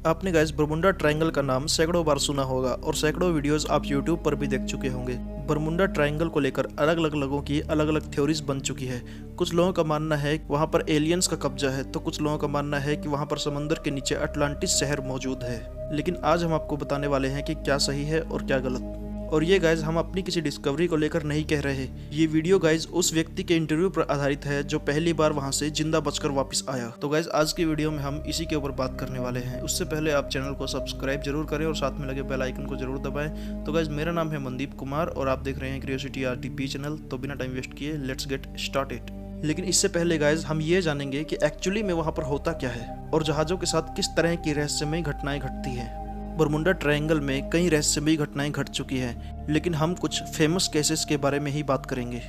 आपने guys Bermuda triangle का नाम सैकड़ों बार सुना होगा और सैकड़ों वीडियोस आप यूट्यूब पर भी देख चुके होंगे। बरमुंडा ट्रायंगल को लेकर अलग अलग लोगों की अलग अलग थ्योरीज बन चुकी है। कुछ लोगों का मानना है कि वहाँ पर एलियंस का कब्जा है, तो कुछ लोगों का मानना है कि वहाँ पर समंदर के नीचे अटलांटिस शहर मौजूद है। लेकिन आज हम आपको बताने वाले हैं कि क्या सही है और क्या गलत। और ये गाइज हम अपनी किसी डिस्कवरी को लेकर नहीं कह रहे। ये वीडियो गाइज उस व्यक्ति के इंटरव्यू पर आधारित है जो पहली बार वहां से जिंदा बचकर वापस आया। तो गाइज आज की वीडियो में हम इसी के ऊपर बात करने वाले हैं। उससे पहले आप चैनल को सब्सक्राइब जरूर करें और साथ में लगे बेल आइकन को जरूर दबाएं। तो गाइज मेरा नाम है मनदीप कुमार और आप देख रहे हैं क्यूरियोसिटी RTP चैनल। तो बिना टाइम वेस्ट किए लेट्स गेट स्टार्टेड। लेकिन इससे पहले गाइज हम ये जानेंगे कि एक्चुअली में वहां पर होता क्या है और जहाजों के साथ किस तरह की रहस्यमय घटनाएं घटती हैं। बरमुंडा ट्रायंगल में कई रहस्यमयी घटनाएं घट चुकी हैं, लेकिन हम कुछ फेमस केसेस के बारे में ही बात करेंगे।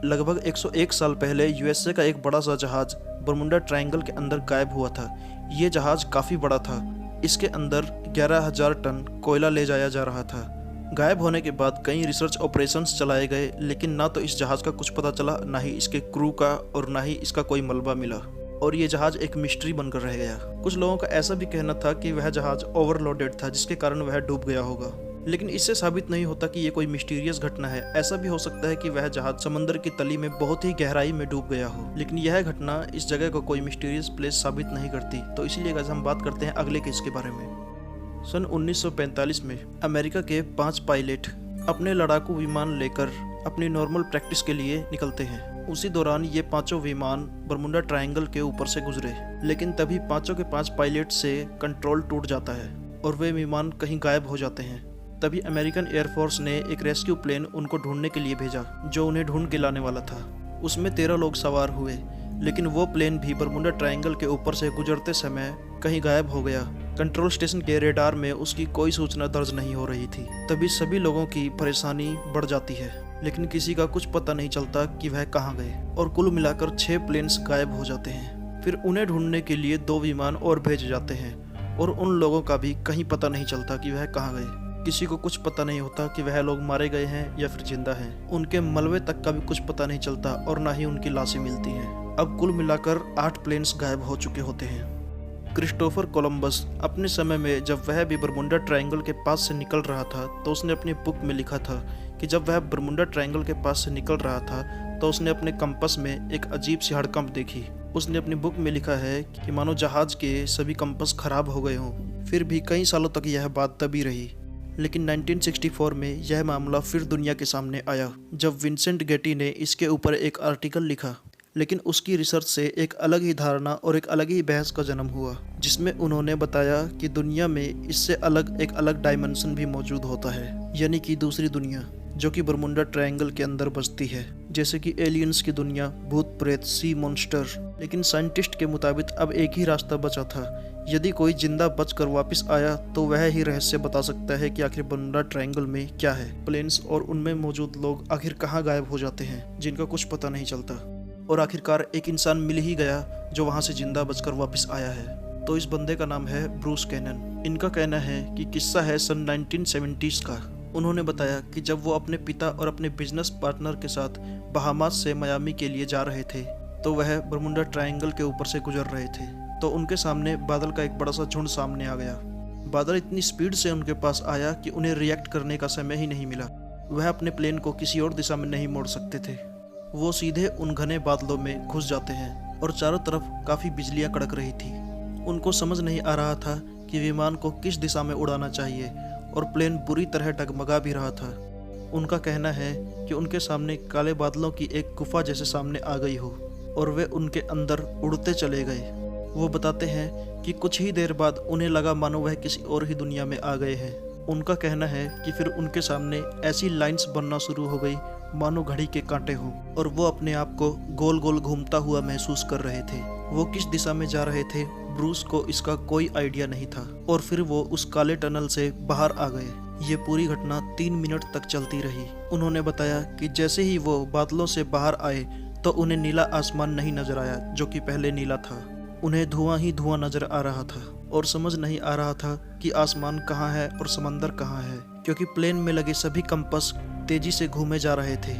लगभग 101 साल पहले USA का एक बड़ा सा जहाज बरमुंडा ट्रायंगल के अंदर गायब हुआ था। ये जहाज काफ़ी बड़ा था। इसके अंदर 11,000 टन कोयला ले जाया जा रहा था। गायब होने के बाद कई रिसर्च ऑपरेशंस चलाए गए, लेकिन ना तो इस जहाज़ का कुछ पता चला, ना ही इसके क्रू का और ना ही इसका कोई मलबा मिला और ये जहाज एक मिस्ट्री बनकर रह गया। कुछ लोगों का ऐसा भी कहना था कि वह जहाज ओवरलोडेड था, जिसके कारण वह डूब गया होगा। लेकिन इससे साबित नहीं होता कि ये कोई मिस्टीरियस घटना है। ऐसा भी हो सकता है कि वह जहाज समंदर की तली में बहुत ही गहराई में डूब गया हो, लेकिन यह घटना इस जगह को कोई मिस्टीरियस प्लेस साबित नहीं करती। तो इसीलिए गाइस हम बात करते हैं अगले केस के बारे में। सन 1945 में अमेरिका के 5 पायलट अपने लड़ाकू विमान लेकर अपनी नॉर्मल प्रैक्टिस के लिए निकलते हैं। उसी दौरान ये पांचों विमान बरमुंडा ट्रायंगल के ऊपर से गुजरे, लेकिन तभी पांचों के 5 पायलट से कंट्रोल टूट जाता है और वे विमान कहीं गायब हो जाते हैं। तभी अमेरिकन एयरफोर्स ने एक रेस्क्यू प्लेन उनको ढूंढने के लिए भेजा, जो उन्हें ढूंढ के लाने वाला था। उसमें 13 लोग सवार हुए, लेकिन वो प्लेन भी बरमुंडा ट्रायंगल के ऊपर से गुजरते समय कहीं गायब हो गया। कंट्रोल स्टेशन के रेडार में उसकी कोई सूचना दर्ज नहीं हो रही थी। तभी सभी लोगों की परेशानी बढ़ जाती है, लेकिन किसी का कुछ पता नहीं चलता कि वह कहाँ गए और कुल मिलाकर 6 प्लेन्स गायब हो जाते हैं। फिर उन्हें ढूंढने के लिए 2 विमान और भेजे जाते हैं और उन लोगों का भी कहीं पता नहीं चलता कि वह कहाँ गए। किसी को कुछ पता नहीं होता कि वह लोग मारे गए हैं या फिर जिंदा हैं। उनके मलबे तक का भी कुछ पता नहीं चलता और ना ही उनकी लाशें मिलती हैं। अब कुल मिलाकर 8 प्लेन्स गायब हो चुके होते हैं। क्रिस्टोफर कोलंबस अपने समय में जब वह भी बरमुंडा ट्रायंगल के पास से निकल रहा था, तो उसने अपनी बुक में लिखा था कि जब वह बरमुंडा ट्रायंगल के पास से निकल रहा था तो उसने अपने कंपास में एक अजीब सी हड़कंप देखी। उसने अपनी बुक में लिखा है कि मानो जहाज के सभी कंपास खराब हो गए हों। फिर भी कई सालों तक यह बात दबी रही, लेकिन 1964 में यह मामला फिर दुनिया के सामने आया, जब विंसेंट गेटी ने इसके ऊपर एक आर्टिकल लिखा। लेकिन उसकी रिसर्च से एक अलग ही धारणा और एक अलग ही बहस का जन्म हुआ, जिसमें उन्होंने बताया कि दुनिया में इससे अलग एक अलग डायमेंशन भी मौजूद होता है, यानी कि दूसरी दुनिया जो कि बरमुंडा ट्रायंगल के अंदर बसती है, जैसे कि एलियंस की दुनिया, भूत प्रेत, सी मॉन्स्टर। लेकिन साइंटिस्ट के मुताबिक अब एक ही रास्ता बचा था। यदि कोई जिंदा बचकर वापस आया तो वह ही रहस्य बता सकता है कि आखिर बरमुंडा ट्रायंगल में क्या है। प्लेन्स और उनमें मौजूद लोग आखिर कहाँ गायब हो जाते हैं, जिनका कुछ पता नहीं चलता। और आखिरकार एक इंसान मिल ही गया जो वहां से जिंदा बचकर वापस आया है। तो इस बंदे का नाम है ब्रूस कैनन। इनका कहना है कि किस्सा है सन 1970s का। उन्होंने बताया कि जब वो अपने पिता और अपने बिजनेस पार्टनर के साथ बहामास से मियामी के लिए जा रहे थे, तो वह बरमुंडा ट्रायंगल के ऊपर से गुजर रहे थे, तो उनके सामने बादल का एक बड़ा सा झुंड सामने आ गया। बादल इतनी स्पीड से उनके पास आया कि उन्हें रिएक्ट करने का समय ही नहीं मिला। वह अपने प्लेन को किसी और दिशा में नहीं मोड़ सकते थे। वो सीधे उन घने बादलों में घुस जाते हैं और चारों तरफ काफ़ी बिजलियां कड़क रही थी। उनको समझ नहीं आ रहा था कि विमान को किस दिशा में उड़ाना चाहिए और प्लेन बुरी तरह डगमगा भी रहा था। उनका कहना है कि उनके सामने काले बादलों की एक गुफा जैसे सामने आ गई हो और वे उनके अंदर उड़ते चले गए। वो बताते हैं कि कुछ ही देर बाद उन्हें लगा मानो वह किसी और ही दुनिया में आ गए हैं। उनका कहना है कि फिर उनके सामने ऐसी लाइंस बनना शुरू हो गई मानो घड़ी के कांटे हों और वो अपने आप को गोल गोल घूमता हुआ महसूस कर रहे थे। वो किस दिशा में जा रहे थे ब्रूस को इसका कोई आइडिया नहीं था और फिर वो उस काले टनल से बाहर आ गए। ये पूरी घटना 3 मिनट तक चलती रही। उन्होंने बताया कि जैसे ही वो बादलों से बाहर आए तो उन्हें नीला आसमान नहीं नजर आया, जो कि पहले नीला था। उन्हें धुआं ही धुआं नजर आ रहा था और समझ नहीं आ रहा था कि आसमान कहाँ है और समंदर कहाँ है, क्योंकि प्लेन में लगे सभी कंपास तेजी से घूमे जा रहे थे,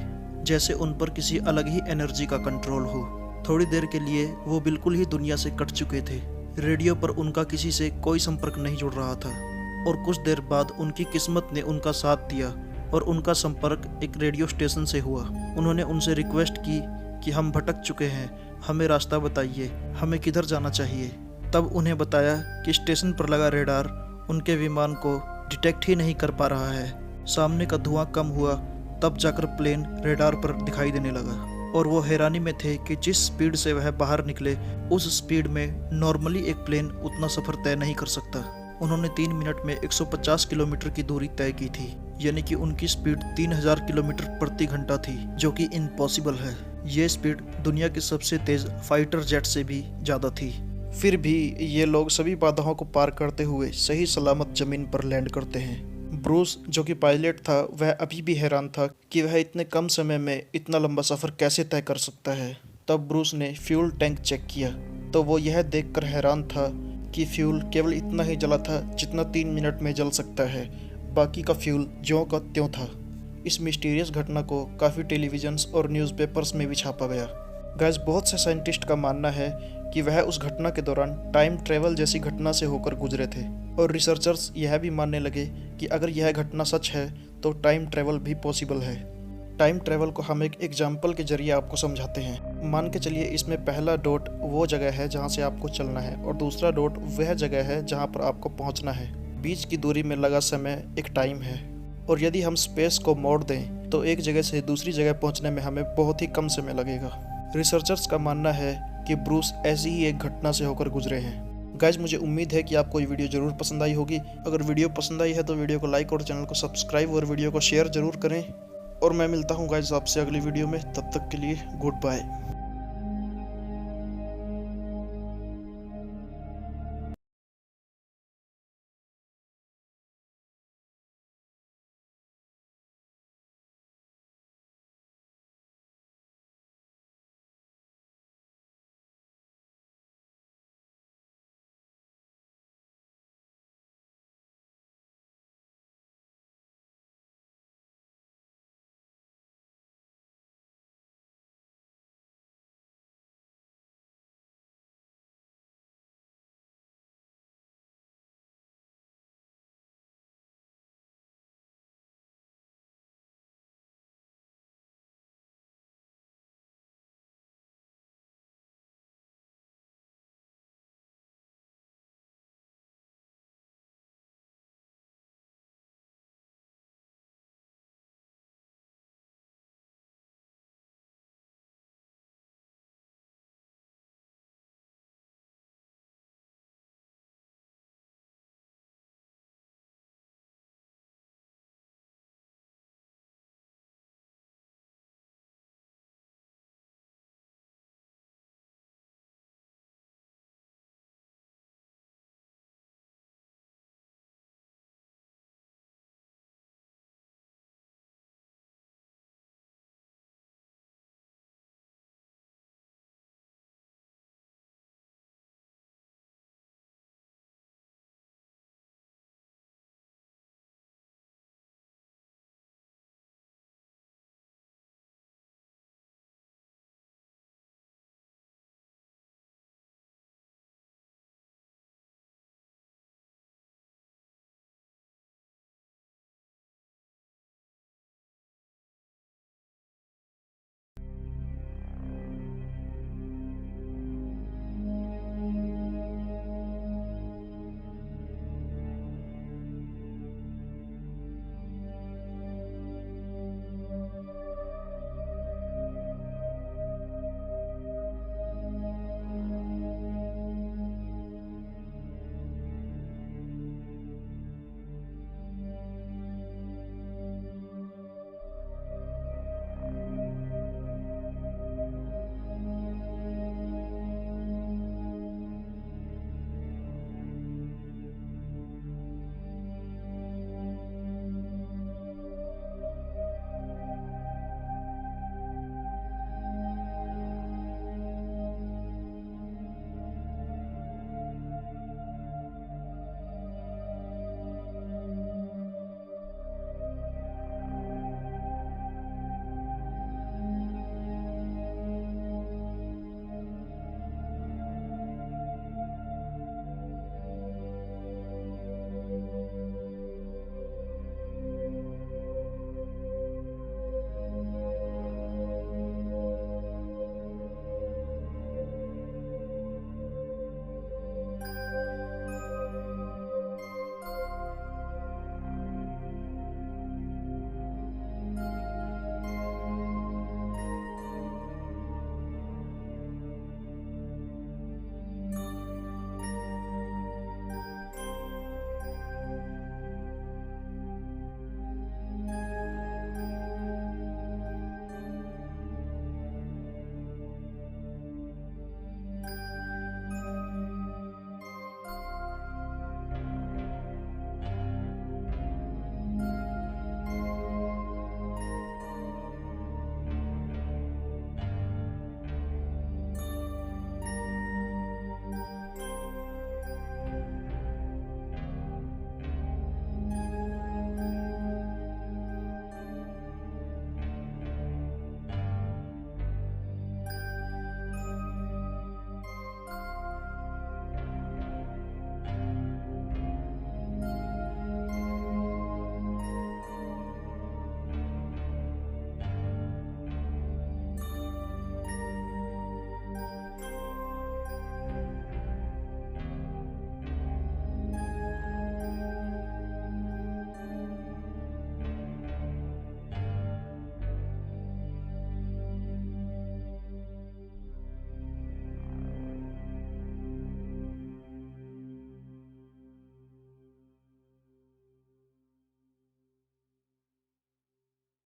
जैसे उन पर किसी अलग ही एनर्जी का कंट्रोल हो। थोड़ी देर के लिए वो बिल्कुल ही दुनिया से कट चुके थे। रेडियो पर उनका किसी से कोई संपर्क नहीं जुड़ रहा था और कुछ देर बाद उनकी किस्मत ने उनका साथ दिया और उनका संपर्क एक रेडियो स्टेशन से हुआ। उन्होंने उनसे रिक्वेस्ट की कि हम भटक चुके हैं, हमें रास्ता बताइए, हमें किधर जाना चाहिए। तब उन्हें बताया कि स्टेशन पर लगा रेडार उनके विमान को डिटेक्ट ही नहीं कर पा रहा है। सामने का धुआं कम हुआ, तब जाकर प्लेन रेडार पर दिखाई देने लगा और वो हैरानी में थे कि जिस स्पीड से वह बाहर निकले उस स्पीड में नॉर्मली एक प्लेन उतना सफ़र तय नहीं कर सकता। उन्होंने 3 मिनट में 150 किलोमीटर की दूरी तय की थी, यानी कि उनकी स्पीड 3000 किलोमीटर प्रति घंटा थी, जो कि इम्पॉसिबल है। ये स्पीड दुनिया की सबसे तेज़ फाइटर जेट से भी ज़्यादा थी। फिर भी ये लोग सभी बाधाओं को पार करते हुए सही सलामत ज़मीन पर लैंड करते हैं। ब्रूस जो कि पायलट था, वह अभी भी हैरान था कि वह इतने कम समय में इतना लंबा सफ़र कैसे तय कर सकता है। तब ब्रूस ने फ्यूल टैंक चेक किया तो वो यह देखकर हैरान था कि फ्यूल केवल इतना ही जला था जितना 3 मिनट में जल सकता है, बाकी का फ्यूल ज्यों का त्यों था। इस मिस्टीरियस घटना को काफ़ी टेलीविजन्स और न्यूज़पेपर्स में भी छापा गया। गाइस, बहुत से साइंटिस्ट का मानना है कि वह उस घटना के दौरान टाइम ट्रेवल जैसी घटना से होकर गुजरे थे और रिसर्चर्स यह भी मानने लगे कि अगर यह घटना सच है तो टाइम ट्रेवल भी पॉसिबल है। टाइम ट्रेवल को हम एक एग्जाम्पल के जरिए आपको समझाते हैं। मान के चलिए इसमें पहला डॉट वो जगह है जहाँ से आपको चलना है और दूसरा डॉट वह जगह है जहाँ पर आपको पहुँचना है। बीच की दूरी में लगा समय एक टाइम है और यदि हम स्पेस को मोड़ दें तो एक जगह से दूसरी जगह पहुँचने में हमें बहुत ही कम समय लगेगा। रिसर्चर्स का मानना है कि ब्रूस ऐसी ही एक घटना से होकर गुजरे हैं। गाइज, मुझे उम्मीद है कि आपको ये वीडियो ज़रूर पसंद आई होगी। अगर वीडियो पसंद आई है तो वीडियो को लाइक और चैनल को सब्सक्राइब और वीडियो को शेयर ज़रूर करें। और मैं मिलता हूँ गाइज आपसे अगली वीडियो में। तब तक के लिए गुड बाय।